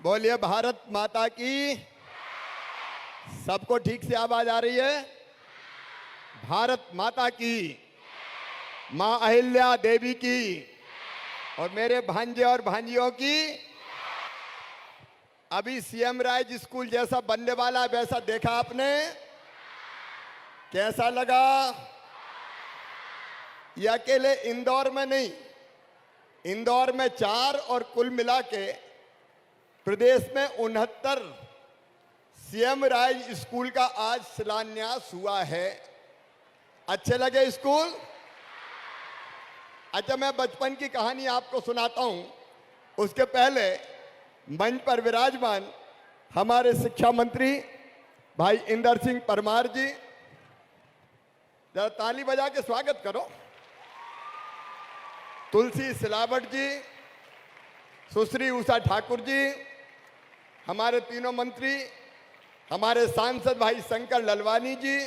बोलिए भारत माता की। सबको ठीक से आवाज आ रही है? भारत माता की, मां अहिल्या देवी की और मेरे भांजे और भांजियों की। अभी सीएम राइज स्कूल जैसा बनने वाला है, वैसा देखा आपने? कैसा लगा? ये अकेले इंदौर में नहीं, इंदौर में 4 और कुल मिला के प्रदेश में 69 सीएम राइज स्कूल का आज शिलान्यास हुआ है। अच्छे लगे स्कूल? अच्छा, मैं बचपन की कहानी आपको सुनाता हूं। उसके पहले मंच पर विराजमान हमारे शिक्षा मंत्री भाई इंदर सिंह परमार जी, जरा ताली बजा के स्वागत करो। तुलसी सिलावट जी, सुश्री उषा ठाकुर जी, हमारे तीनों मंत्री, हमारे सांसद भाई शंकर ललवानी जी,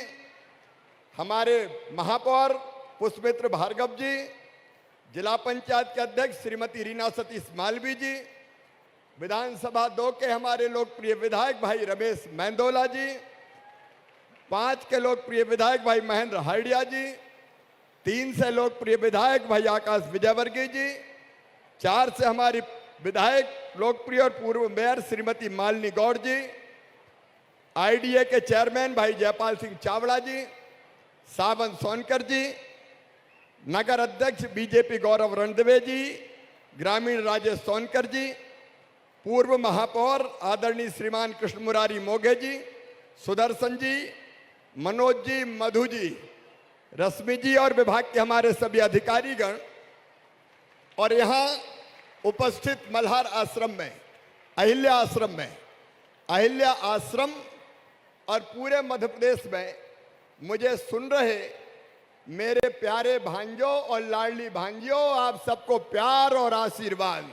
हमारे महापौर पुष्पमित्र भार्गव जी, जिला पंचायत के अध्यक्ष श्रीमती रीना सतीश मालवी जी, विधानसभा 2 के हमारे लोकप्रिय विधायक भाई रमेश मेंदोला जी, 5 के लोकप्रिय विधायक भाई महेंद्र हरडिया जी, 3 से लोकप्रिय विधायक भाई आकाश विजयवर्गीय जी, 4 से हमारी विधायक लोकप्रिय और पूर्व मेयर श्रीमती मालिनी गौड़ जी, आईडीए के चेयरमैन भाई जयपाल सिंह चावड़ा जी, सावन सोनकर जी, नगर अध्यक्ष बीजेपी गौरव रणदवे जी, ग्रामीण राजेश सोनकर जी, पूर्व महापौर आदरणीय श्रीमान कृष्ण मुरारी मोघे जी, सुदर्शन जी, मनोज जी, मधु जी, रश्मि जी और विभाग के हमारे सभी अधिकारीगण, और यहाँ उपस्थित मल्हार आश्रम में, अहिल्या आश्रम में, अहिल्या आश्रम और पूरे मध्य प्रदेश में मुझे सुन रहे मेरे प्यारे भांजों और लाडली भांजियों, आप सबको प्यार और आशीर्वाद।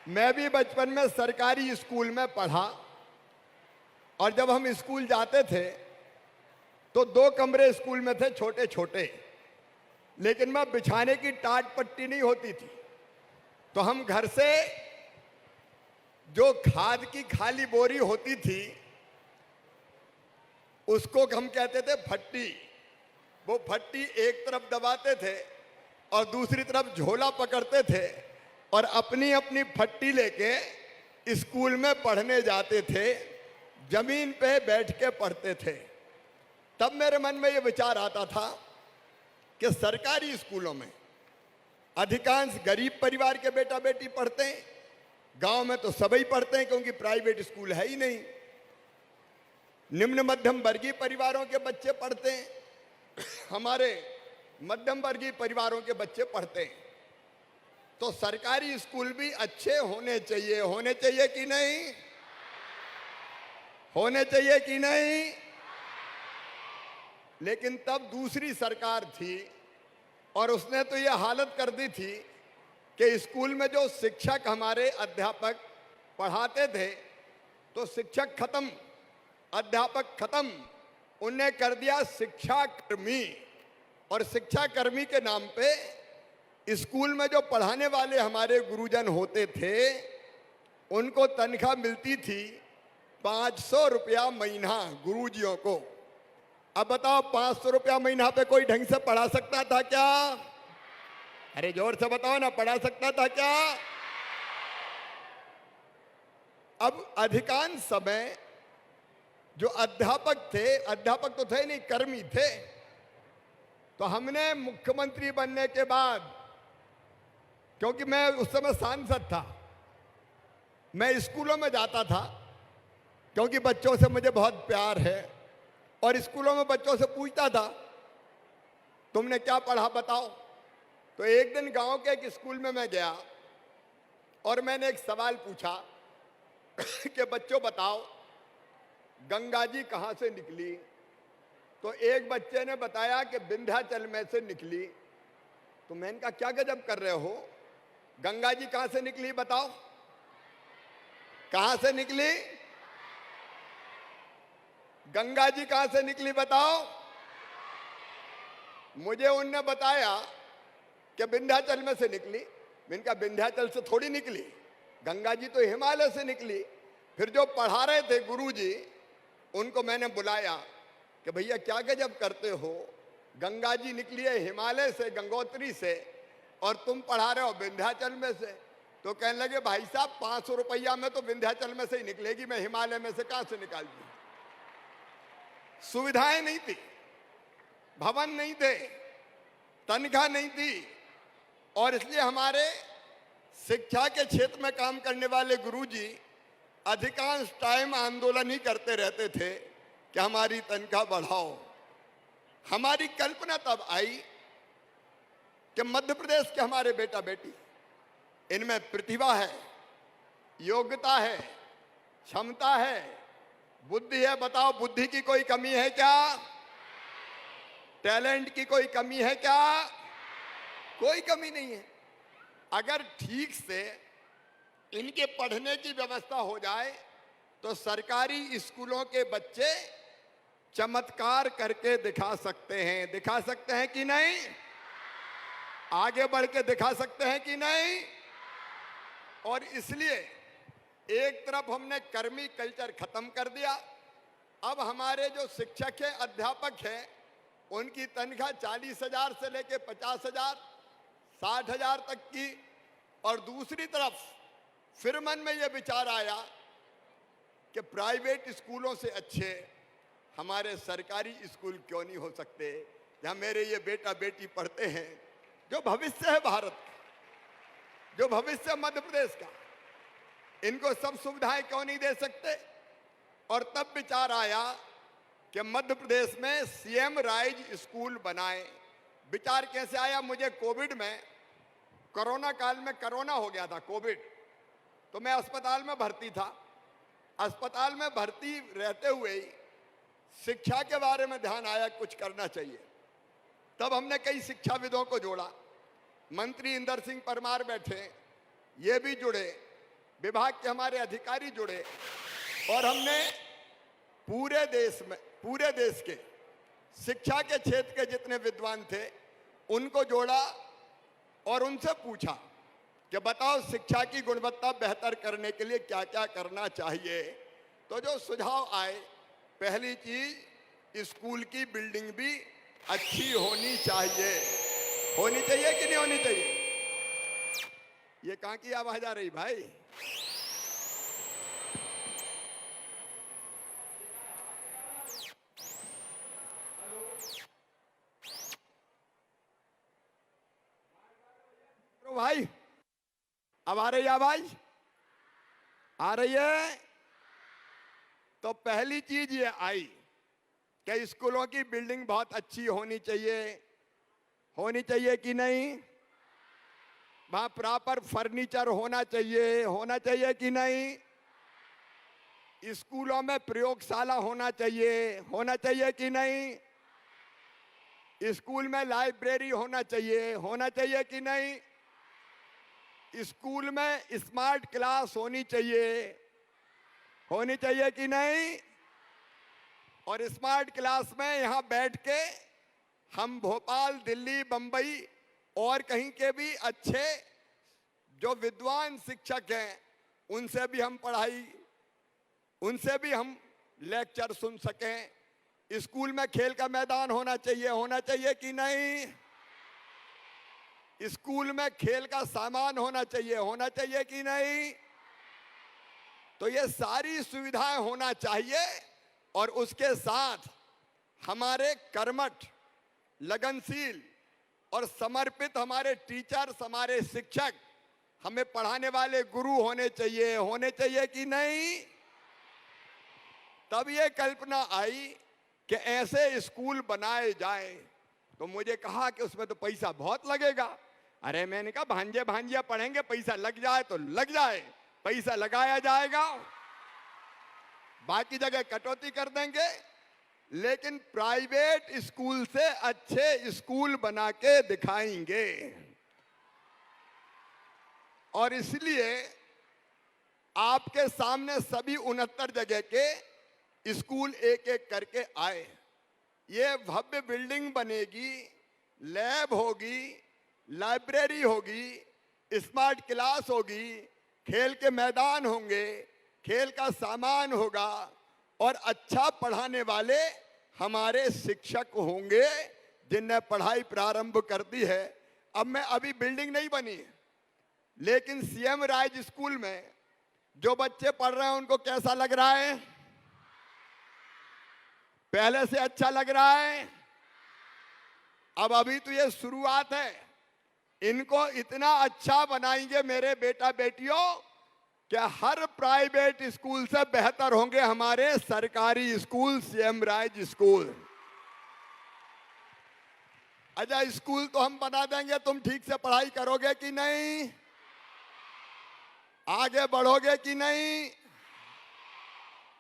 मैं भी बचपन में सरकारी स्कूल में पढ़ा और जब हम स्कूल जाते थे तो 2 कमरे स्कूल में थे, छोटे छोटे, लेकिन मैं बिछाने की टाट पट्टी नहीं होती थी, तो हम घर से जो खाद की खाली बोरी होती थी उसको हम कहते थे फट्टी। वो फट्टी एक तरफ दबाते थे और दूसरी तरफ झोला पकड़ते थे और अपनी अपनी फट्टी लेके स्कूल में पढ़ने जाते थे, जमीन पे बैठ के पढ़ते थे। तब मेरे मन में ये विचार आता था कि सरकारी स्कूलों में अधिकांश गरीब परिवार के बेटा बेटी पढ़ते हैं, गांव में तो सभी पढ़ते हैं क्योंकि प्राइवेट स्कूल है ही नहीं। निम्न मध्यम वर्गीय परिवारों के बच्चे पढ़ते हैं, हमारे मध्यम वर्गीय परिवारों के बच्चे पढ़ते हैं। तो सरकारी स्कूल भी अच्छे होने चाहिए। होने चाहिए कि नहीं? होने चाहिए कि नहीं? लेकिन तब दूसरी सरकार थी और उसने तो यह हालत कर दी थी कि स्कूल में जो शिक्षक हमारे अध्यापक पढ़ाते थे तो शिक्षक खत्म, अध्यापक खत्म, उनने कर दिया शिक्षाकर्मी। और शिक्षाकर्मी के नाम पे स्कूल में जो पढ़ाने वाले हमारे गुरुजन होते थे उनको तनख्वाह मिलती थी 500 रुपया महीना गुरुजियों को। अब बताओ, 500 रुपया महीना पे कोई ढंग से पढ़ा सकता था क्या? अरे जोर से बताओ ना, पढ़ा सकता था क्या? अब अधिकांश समय जो अध्यापक थे, अध्यापक तो थे नहीं, कर्मी थे, तो हमने मुख्यमंत्री बनने के बाद, क्योंकि मैं उस समय सांसद था, मैं स्कूलों में जाता था क्योंकि बच्चों से मुझे बहुत प्यार है, और स्कूलों में बच्चों से पूछता था तुमने क्या पढ़ा बताओ। तो एक दिन गांव के एक स्कूल में मैं गया और मैंने एक सवाल पूछा कि बच्चों बताओ गंगा जी कहाँ से निकली? तो एक बच्चे ने बताया कि विंध्याचल में से निकली। तो मैंने कहा क्या गजब कर रहे हो, गंगा जी कहाँ से निकली बताओ, कहाँ से निकली? गंगा जी कहाँ से निकली बताओ? मुझे उनने बताया कि विंध्याचल में से निकली। इनका विंध्याचल से थोड़ी निकली, गंगा जी तो हिमालय से निकली। फिर जो पढ़ा रहे थे गुरुजी, उनको मैंने बुलाया कि भैया क्या गजब करते हो, गंगा जी निकली है हिमालय से, गंगोत्री से, और तुम पढ़ा रहे हो विंध्याचल में से। तो कहने लगे भाई साहब 500 रुपया में तो विंध्याचल में से ही निकलेगी, मैं हिमालय में से कहां से निकाल दूं। सुविधाएं नहीं थी, भवन नहीं थे, तनख्वाह नहीं थी, और इसलिए हमारे शिक्षा के क्षेत्र में काम करने वाले गुरुजी अधिकांश टाइम आंदोलन ही करते रहते थे कि हमारी तनख्वाह बढ़ाओ। हमारी कल्पना तब आई कि मध्य प्रदेश के हमारे बेटा बेटी, इनमें प्रतिभा है, योग्यता है, क्षमता है, बुद्धि है। बताओ, बुद्धि की कोई कमी है क्या? टैलेंट की कोई कमी है क्या? कोई कमी नहीं है। अगर ठीक से इनके पढ़ने की व्यवस्था हो जाए तो सरकारी स्कूलों के बच्चे चमत्कार करके दिखा सकते हैं। दिखा सकते हैं कि नहीं? आगे बढ़ के दिखा सकते हैं कि नहीं? और इसलिए एक तरफ हमने कर्मी कल्चर खत्म कर दिया। अब हमारे जो शिक्षक है, अध्यापक है, उनकी तनख्वाह 40,000 से लेके 50,000, 60,000 तक की। और दूसरी तरफ फिर मन में यह विचार आया कि प्राइवेट स्कूलों से अच्छे हमारे सरकारी स्कूल क्यों नहीं हो सकते, जहां मेरे ये बेटा बेटी पढ़ते हैं, जो भविष्य है भारत का, जो भविष्य मध्य प्रदेश का। इनको सब सुविधाएं क्यों नहीं दे सकते? और तब विचार आया कि मध्य प्रदेश में सीएम राइज स्कूल बनाएं। विचार कैसे आया? मुझे कोविड में, कोरोना काल में कोरोना हो गया था, कोविड, तो मैं अस्पताल में भर्ती था। अस्पताल में भर्ती रहते हुए ही शिक्षा के बारे में ध्यान आया, कुछ करना चाहिए। तब हमने कई शिक्षाविदों को जोड़ा, मंत्री इंदर सिंह परमार बैठे, ये भी जुड़े, विभाग के हमारे अधिकारी जुड़े, और हमने पूरे देश के शिक्षा के क्षेत्र के जितने विद्वान थे उनको जोड़ा और उनसे पूछा कि बताओ शिक्षा की गुणवत्ता बेहतर करने के लिए क्या क्या करना चाहिए। तो जो सुझाव आए, पहली चीज स्कूल की बिल्डिंग भी अच्छी होनी चाहिए। होनी चाहिए कि नहीं होनी चाहिए? ये कहां की आवाज आ रही भाई? तो भाई अब आ रही आवाज? आ रही है? तो पहली चीज ये आई कि स्कूलों की बिल्डिंग बहुत अच्छी होनी चाहिए। होनी चाहिए कि नहीं? वहां प्रॉपर फर्नीचर होना चाहिए कि नहीं? स्कूलों में प्रयोगशाला होना चाहिए कि नहीं? स्कूल में लाइब्रेरी होना चाहिए कि नहीं? स्कूल में स्मार्ट क्लास होनी चाहिए कि नहीं? और स्मार्ट क्लास में यहां बैठ के हम भोपाल, दिल्ली, बंबई और कहीं के भी अच्छे जो विद्वान शिक्षक हैं उनसे भी हम लेक्चर सुन सकें। स्कूल में खेल का मैदान होना चाहिए कि नहीं? स्कूल में खेल का सामान होना चाहिए कि नहीं? तो ये सारी सुविधाएं होना चाहिए, और उसके साथ हमारे कर्मठ, लगनशील और समर्पित हमारे टीचर्स, हमारे शिक्षक, हमें पढ़ाने वाले गुरु होने चाहिए कि नहीं? तब ये कल्पना आई कि ऐसे स्कूल बनाए जाए। तो मुझे कहा कि उसमें तो पैसा बहुत लगेगा। अरे मैंने कहा भांजे भांजिया पढ़ेंगे, पैसा लग जाए तो लग जाए, पैसा लगाया जाएगा, बाकी जगह कटौती कर देंगे, लेकिन प्राइवेट स्कूल से अच्छे स्कूल बना के दिखाएंगे। और इसलिए आपके सामने सभी 69 जगह के स्कूल एक एक करके आए। ये भव्य बिल्डिंग बनेगी, लैब होगी, लाइब्रेरी होगी, स्मार्ट क्लास होगी, खेल के मैदान होंगे, खेल का सामान होगा और अच्छा पढ़ाने वाले हमारे शिक्षक होंगे जिनने पढ़ाई प्रारंभ कर दी है। अब मैं अभी बिल्डिंग नहीं बनी है, लेकिन सीएम राज स्कूल में जो बच्चे पढ़ रहे हैं उनको कैसा लग रहा है? पहले से अच्छा लग रहा है? अब अभी तो ये शुरुआत है, इनको इतना अच्छा बनाएंगे मेरे बेटा बेटियों कि हर प्राइवेट स्कूल से बेहतर होंगे हमारे सरकारी स्कूल, सीएम राज स्कूल। अच्छा, स्कूल तो हम बना देंगे, तुम ठीक से पढ़ाई करोगे कि नहीं? आगे बढ़ोगे कि नहीं?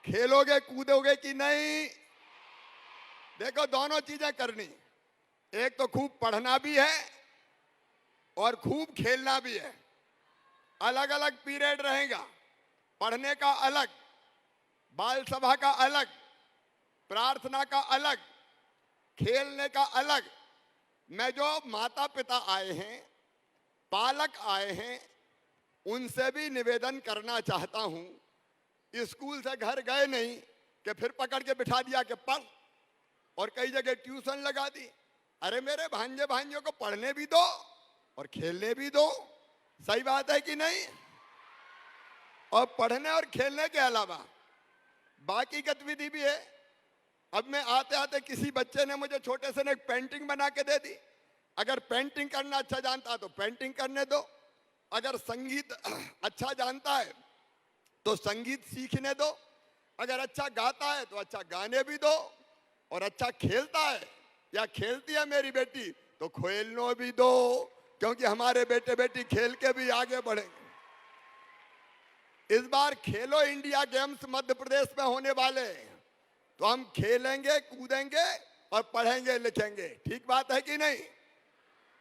खेलोगे कूदोगे कि नहीं? देखो, दोनों चीजें करनी, एक तो खूब पढ़ना भी है और खूब खेलना भी है। अलग अलग पीरियड रहेगा, पढ़ने का अलग, बाल सभा का अलग, प्रार्थना का अलग, खेलने का अलग। मैं जो माता पिता आए हैं, पालक आए हैं, उनसे भी निवेदन करना चाहता हूं, स्कूल से घर गए नहीं कि फिर पकड़ के बिठा दिया कि पढ़, और कई जगह ट्यूशन लगा दी। अरे मेरे भांजे भांजियों को पढ़ने भी दो और खेलने भी दो। सही बात है कि नहीं? और पढ़ने और खेलने के अलावा बाकी गतिविधि भी है। अब मैं आते आते किसी बच्चे ने मुझे छोटे से ने एक पेंटिंग बना के दे दी। अगर पेंटिंग करना अच्छा जानता है तो पेंटिंग करने दो, अगर संगीत अच्छा जानता है तो संगीत सीखने दो, अगर अच्छा गाता है तो अच्छा गाने भी दो, और अच्छा खेलता है या खेलती है मेरी बेटी तो खेलने भी दो, क्योंकि हमारे बेटे बेटी खेल के भी आगे बढ़ेंगे। इस बार खेलो इंडिया गेम्स मध्य प्रदेश में होने वाले हैं, तो हम खेलेंगे कूदेंगे और पढ़ेंगे लिखेंगे। ठीक बात है कि नहीं?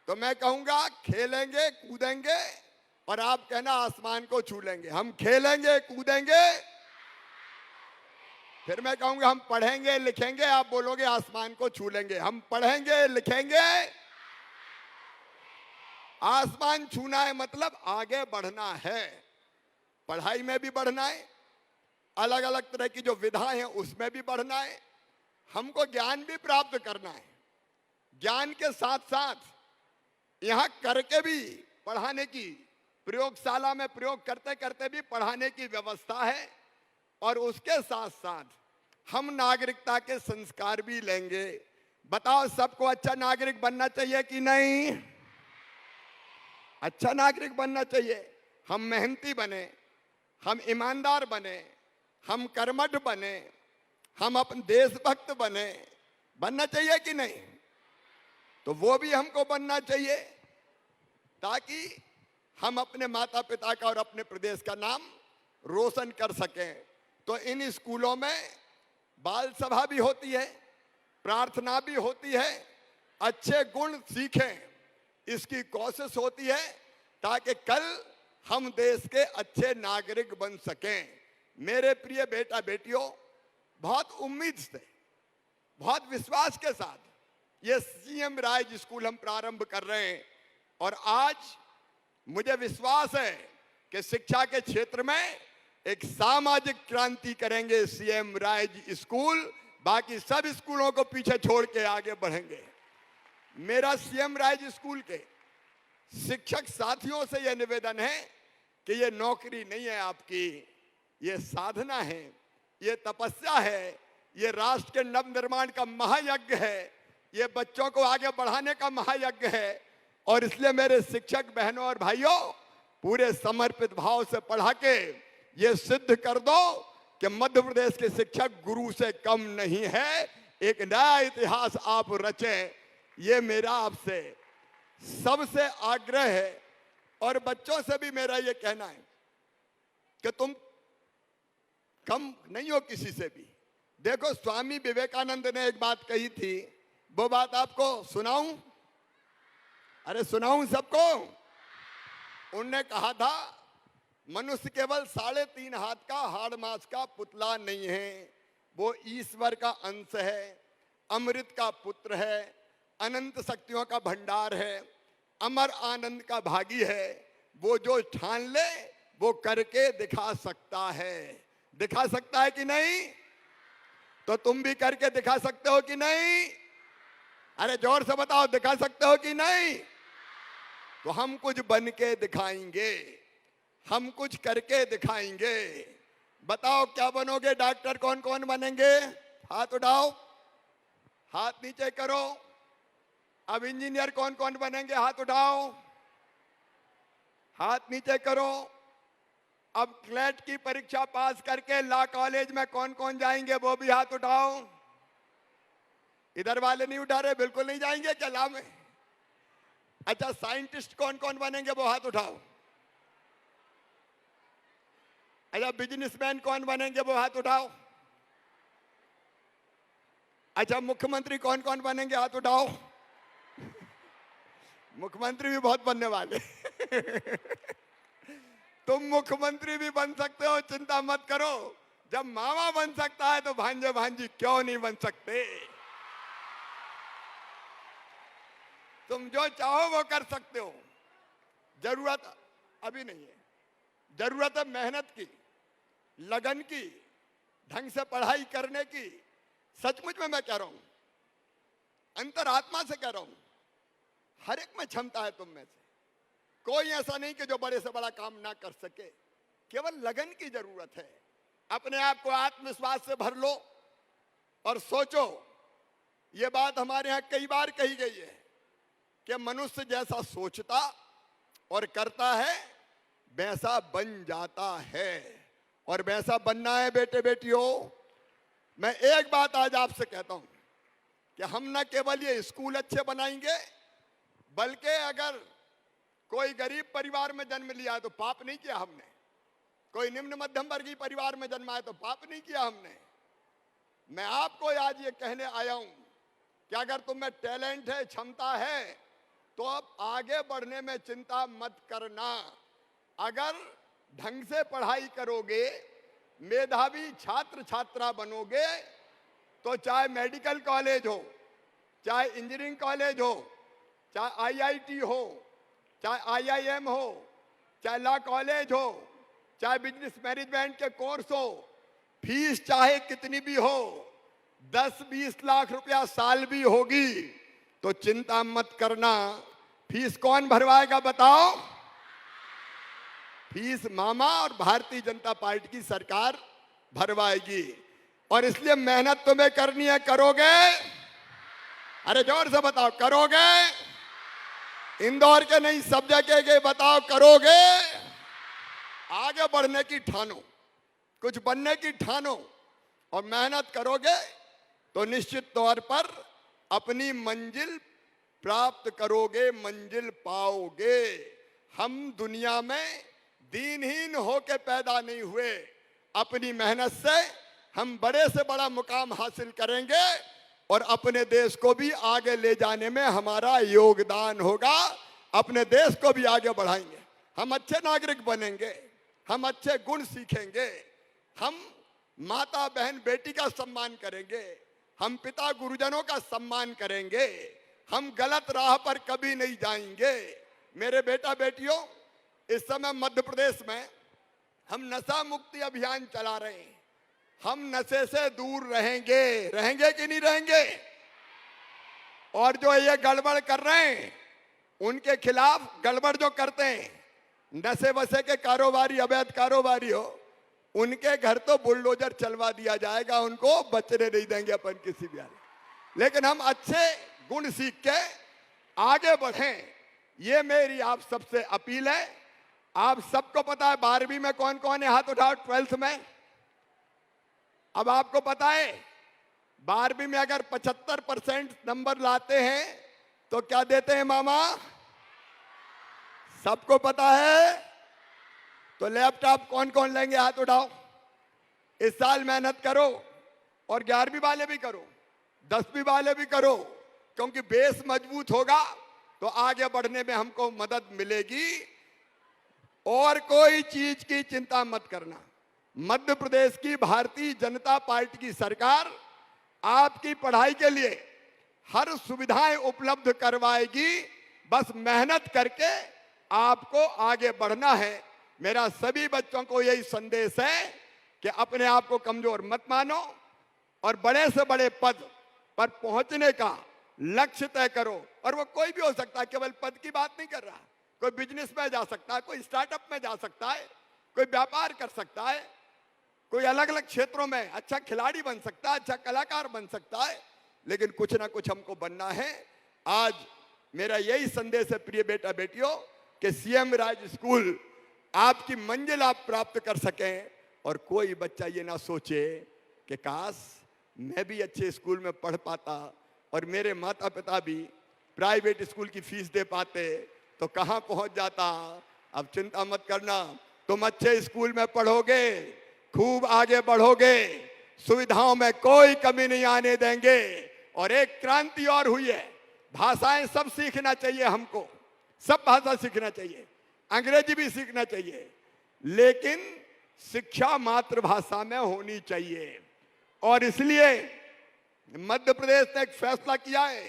तो मैं कहूंगा खेलेंगे कूदेंगे और आप कहना आसमान को छू लेंगे। हम खेलेंगे कूदेंगे, फिर मैं कहूंगा हम पढ़ेंगे लिखेंगे, आप बोलोगे आसमान को छू लेंगे। हम पढ़ेंगे लिखेंगे, आसमान छूना है मतलब आगे बढ़ना है, पढ़ाई में भी बढ़ना है, अलग अलग तरह की जो विधाएं हैं उसमें भी बढ़ना है, हमको ज्ञान भी प्राप्त करना है। ज्ञान के साथ साथ यहाँ करके भी पढ़ाने की, प्रयोगशाला में प्रयोग करते करते भी पढ़ाने की व्यवस्था है, और उसके साथ साथ हम नागरिकता के संस्कार भी लेंगे। बताओ, सबको अच्छा नागरिक बनना चाहिए कि नहीं? अच्छा नागरिक बनना चाहिए। हम मेहनती बने, हम ईमानदार बने, हम कर्मठ बने, हम अपने देशभक्त बने, बनना चाहिए कि नहीं? तो वो भी हमको बनना चाहिए, ताकि हम अपने माता पिता का और अपने प्रदेश का नाम रोशन कर सकें। तो इन स्कूलों में बाल सभा भी होती है, प्रार्थना भी होती है, अच्छे गुण सीखें इसकी कोशिश होती है, ताकि कल हम देश के अच्छे नागरिक बन सकें। मेरे प्रिय बेटा बेटियों, बहुत उम्मीद से, बहुत विश्वास के साथ ये सीएम राज स्कूल हम प्रारंभ कर रहे हैं, और आज मुझे विश्वास है कि शिक्षा के क्षेत्र में एक सामाजिक क्रांति करेंगे सीएम राज स्कूल। बाकी सब स्कूलों को पीछे छोड़ के आगे बढ़ेंगे। मेरा सीएम राज स्कूल के शिक्षक साथियों से यह निवेदन है कि ये नौकरी नहीं है आपकी, ये साधना है, ये तपस्या है, ये राष्ट्र के नव निर्माण का महायज्ञ है, ये बच्चों को आगे बढ़ाने का महायज्ञ है। और इसलिए मेरे शिक्षक बहनों और भाइयों, पूरे समर्पित भाव से पढ़ा के ये सिद्ध कर दो कि मध्य प्रदेश के शिक्षक गुरु से कम नहीं है। एक नया इतिहास आप रचें, ये मेरा आपसे सबसे आग्रह है। और बच्चों से भी मेरा ये कहना है कि तुम कम नहीं हो किसी से भी। देखो, स्वामी विवेकानंद ने एक बात कही थी, वो बात आपको सुनाऊं? अरे सुनाऊं सबको? उनने कहा था, मनुष्य केवल 3.5 हाथ का हाड़ मांस का पुतला नहीं है, वो ईश्वर का अंश है, अमृत का पुत्र है, अनंत शक्तियों का भंडार है, अमर आनंद का भागी है, वो जो ठान ले वो करके दिखा सकता है। दिखा सकता है कि नहीं? तो तुम भी करके दिखा सकते हो कि नहीं? अरे जोर से बताओ, दिखा सकते हो कि नहीं? तो हम कुछ बन के दिखाएंगे, हम कुछ करके दिखाएंगे। बताओ क्या बनोगे? डॉक्टर कौन कौन बनेंगे? हाथ उठाओ, हाथ नीचे करो। अब इंजीनियर कौन कौन बनेंगे? हाथ उठाओ, हाथ नीचे करो। अब क्लेट की परीक्षा पास करके लॉ कॉलेज में कौन कौन जाएंगे? वो भी हाथ उठाओ। इधर वाले नहीं उठा रहे, बिल्कुल नहीं जाएंगे क्या लॉ में? अच्छा, साइंटिस्ट कौन कौन बनेंगे? वो हाथ उठाओ। अच्छा, बिजनेसमैन कौन बनेंगे? वो हाथ उठाओ। अच्छा, मुख्यमंत्री कौन कौन बनेंगे? हाथ उठाओ। मुख्यमंत्री भी बहुत बनने वाले। तुम मुख्यमंत्री भी बन सकते हो, चिंता मत करो। जब मामा बन सकता है तो भांजे भांजी क्यों नहीं बन सकते? तुम जो चाहो वो कर सकते हो। जरूरत अभी नहीं है, जरूरत है मेहनत की, लगन की, ढंग से पढ़ाई करने की। सचमुच में मैं कह रहा हूं, अंतरात्मा से कह रहा हूं, हर एक में क्षमता है तुम में से। कोई ऐसा नहीं कि जो बड़े से बड़ा काम ना कर सके। केवल लगन की जरूरत है। अपने आप को आत्मविश्वास से भर लो और सोचो। ये बात हमारे यहां कई बार कही गई है कि मनुष्य जैसा सोचता और करता है वैसा बन जाता है। और वैसा बनना है बेटे बेटियों। मैं एक बात आज आपसे कहता हूं कि हम न केवल ये स्कूल अच्छे बनाएंगे, बल्कि अगर कोई गरीब परिवार में जन्म लिया है तो पाप नहीं किया हमने। कोई निम्न मध्यम वर्गीय परिवार में जन्मा है तो पाप नहीं किया हमने। मैं आपको आज ये कहने आया हूं कि अगर तुम में टैलेंट है, क्षमता है, तो अब आगे बढ़ने में चिंता मत करना। अगर ढंग से पढ़ाई करोगे, मेधावी छात्र छात्रा बनोगे, तो चाहे मेडिकल कॉलेज हो, चाहे इंजीनियरिंग कॉलेज हो, चाहे आईआईटी हो, चाहे आईआईएम हो, चाहे लॉ कॉलेज हो, चाहे बिजनेस मैनेजमेंट के कोर्स हो, फीस चाहे कितनी भी हो, 10-20 लाख रुपया साल भी होगी, तो चिंता मत करना। फीस कौन भरवाएगा बताओ? फीस मामा और भारतीय जनता पार्टी की सरकार भरवाएगी। और इसलिए मेहनत तुम्हें करनी है। करोगे? अरे जोर से बताओ, करोगे? इंदौर के नहीं, सब जगह के बताओ, करोगे? आगे बढ़ने की ठानो, कुछ बनने की ठानो और मेहनत करोगे तो निश्चित तौर पर अपनी मंजिल प्राप्त करोगे, मंजिल पाओगे। हम दुनिया में दीनहीन होके पैदा नहीं हुए। अपनी मेहनत से हम बड़े से बड़ा मुकाम हासिल करेंगे और अपने देश को भी आगे ले जाने में हमारा योगदान होगा। अपने देश को भी आगे बढ़ाएंगे। हम अच्छे नागरिक बनेंगे, हम अच्छे गुण सीखेंगे, हम माता बहन बेटी का सम्मान करेंगे, हम पिता गुरुजनों का सम्मान करेंगे, हम गलत राह पर कभी नहीं जाएंगे। मेरे बेटा बेटियों, इस समय मध्य प्रदेश में हम नशा मुक्ति अभियान चला रहे हैं। हम नशे से दूर रहेंगे। रहेंगे कि नहीं रहेंगे? और जो ये गड़बड़ कर रहे हैं उनके खिलाफ, गड़बड़ जो करते हैं, नशे वशे के कारोबारी, अवैध कारोबारी हो, उनके घर तो बुलडोजर चलवा दिया जाएगा। उनको बचने नहीं देंगे अपन किसी भी हाल। लेकिन हम अच्छे गुण सीख के आगे बढ़ें, ये मेरी आप सबसे अपील है। आप सबको पता है 12वीं में कौन कौन है? हाथ उठाओ। 12th में? अब आपको पता है 12वीं में अगर 75% नंबर लाते हैं तो क्या देते हैं मामा? सबको पता है? तो लैपटॉप कौन कौन लेंगे? हाथ उठाओ। इस साल मेहनत करो और 11वीं वाले भी करो, 10वीं वाले भी करो, क्योंकि बेस मजबूत होगा तो आगे बढ़ने में हमको मदद मिलेगी। और कोई चीज की चिंता मत करना। मध्य प्रदेश की भारतीय जनता पार्टी की सरकार आपकी पढ़ाई के लिए हर सुविधाएं उपलब्ध करवाएगी। बस मेहनत करके आपको आगे बढ़ना है। मेरा सभी बच्चों को यही संदेश है कि अपने आप को कमजोर मत मानो और बड़े से बड़े पद पर पहुंचने का लक्ष्य तय करो। और वो कोई भी हो सकता है, केवल पद की बात नहीं कर रहा। कोई बिजनेस में जा सकता है, कोई स्टार्टअप में जा सकता है, कोई व्यापार कर सकता है, कोई अलग अलग क्षेत्रों में अच्छा खिलाड़ी बन सकता है, अच्छा कलाकार बन सकता है, लेकिन कुछ ना कुछ हमको बनना है। आज मेरा यही संदेश है प्रिय बेटा बेटियों कि सीएम राज स्कूल आपकी मंजिल आप प्राप्त कर सकें। और कोई बच्चा ये ना सोचे कि काश मैं भी अच्छे स्कूल में पढ़ पाता और मेरे माता पिता भी प्राइवेट स्कूल की फीस दे पाते तो कहाँ पहुंच जाता। अब चिंता मत करना, तुम अच्छे स्कूल में पढ़ोगे, खूब आगे बढ़ोगे, सुविधाओं में कोई कमी नहीं आने देंगे। और एक क्रांति और हुई है, भाषाएं सब सीखना चाहिए हमको, सब भाषा सीखना चाहिए, अंग्रेजी भी सीखना चाहिए, लेकिन शिक्षा मातृभाषा में होनी चाहिए। और इसलिए मध्य प्रदेश ने एक फैसला किया है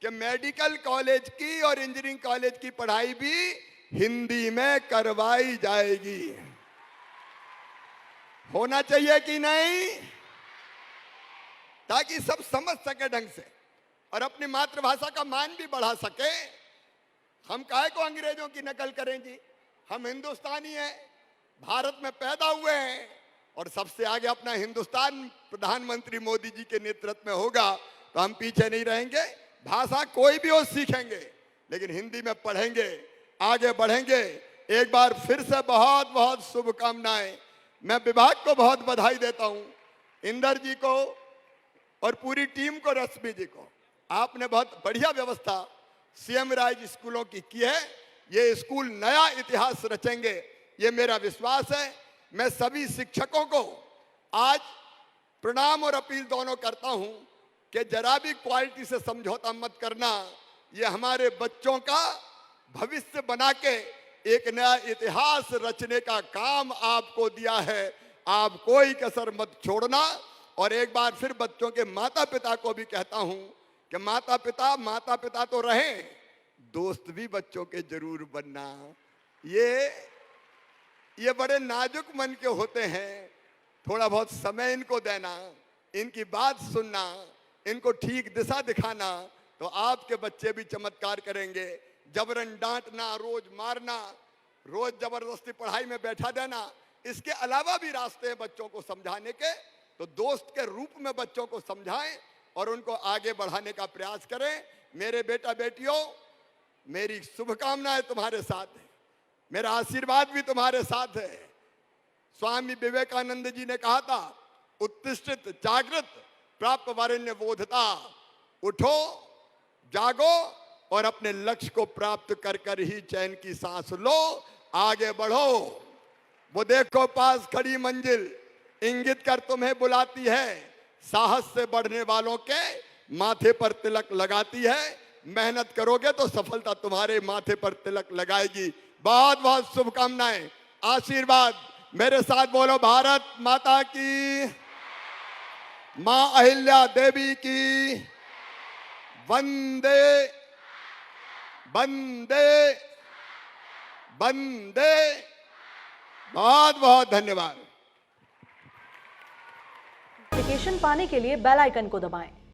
कि मेडिकल कॉलेज की और इंजीनियरिंग कॉलेज की पढ़ाई भी हिंदी में करवाई जाएगी। होना चाहिए कि नहीं, ताकि सब समझ सके ढंग से और अपनी मातृभाषा का मान भी बढ़ा सके। हम काहे को अंग्रेजों की नकल करें जी? हम हिंदुस्तानी हैं, भारत में पैदा हुए हैं और सबसे आगे अपना हिंदुस्तान प्रधानमंत्री मोदी जी के नेतृत्व में होगा तो हम पीछे नहीं रहेंगे। भाषा कोई भी हो सीखेंगे, लेकिन हिंदी में पढ़ेंगे, आगे बढ़ेंगे। एक बार फिर से बहुत बहुत शुभकामनाएं। मैं विभाग को बहुत बधाई देता हूं, इंदर जी को और पूरी टीम को, रश्मि जी को। आपने बहुत बढ़िया व्यवस्था सीएम राज स्कूलों की है। ये स्कूल नया इतिहास रचेंगे, ये मेरा विश्वास है। मैं सभी शिक्षकों को आज प्रणाम और अपील दोनों करता हूं कि जरा भी क्वालिटी से समझौता मत करना। ये हमारे बच्चों का भविष्य बना के एक नया इतिहास रचने का काम आपको दिया है। आप कोई कसर मत छोड़ना। और एक बार फिर बच्चों के माता पिता को भी कहता हूं कि माता पिता तो रहें, दोस्त भी बच्चों के जरूर बनना। ये बड़े नाजुक मन के होते हैं, थोड़ा बहुत समय इनको देना, इनकी बात सुनना, इनको ठीक दिशा दिखाना, तो आपके बच्चे भी चमत्कार करेंगे। जबरन डांटना, रोज मारना, रोज जबरदस्ती पढ़ाई में बैठा देना, इसके अलावा भी रास्ते हैं बच्चों को समझाने के। तो दोस्त के रूप में बच्चों को समझाएं और उनको आगे बढ़ाने का प्रयास करें। मेरे बेटा बेटियों, मेरी शुभकामनाएं तुम्हारे साथ है, मेरा आशीर्वाद भी तुम्हारे साथ है। स्वामी विवेकानंद जी ने कहा था, उत्तिष्ठित जागृत प्राप्त वरेण्य बोधता। उठो, जागो और अपने लक्ष्य को प्राप्त कर कर ही चैन की सांस लो, आगे बढ़ो। वो देखो पास खड़ी मंजिल इंगित कर तुम्हें बुलाती है, साहस से बढ़ने वालों के माथे पर तिलक लगाती है। मेहनत करोगे तो सफलता तुम्हारे माथे पर तिलक लगाएगी। बहुत बहुत शुभकामनाएं, आशीर्वाद। मेरे साथ बोलो, भारत माता की, मां अहिल्या देवी की, वंदे वंदे वंदे। बहुत बहुत धन्यवाद। नोटिफिकेशन पाने के लिए बेल आइकन को दबाएं।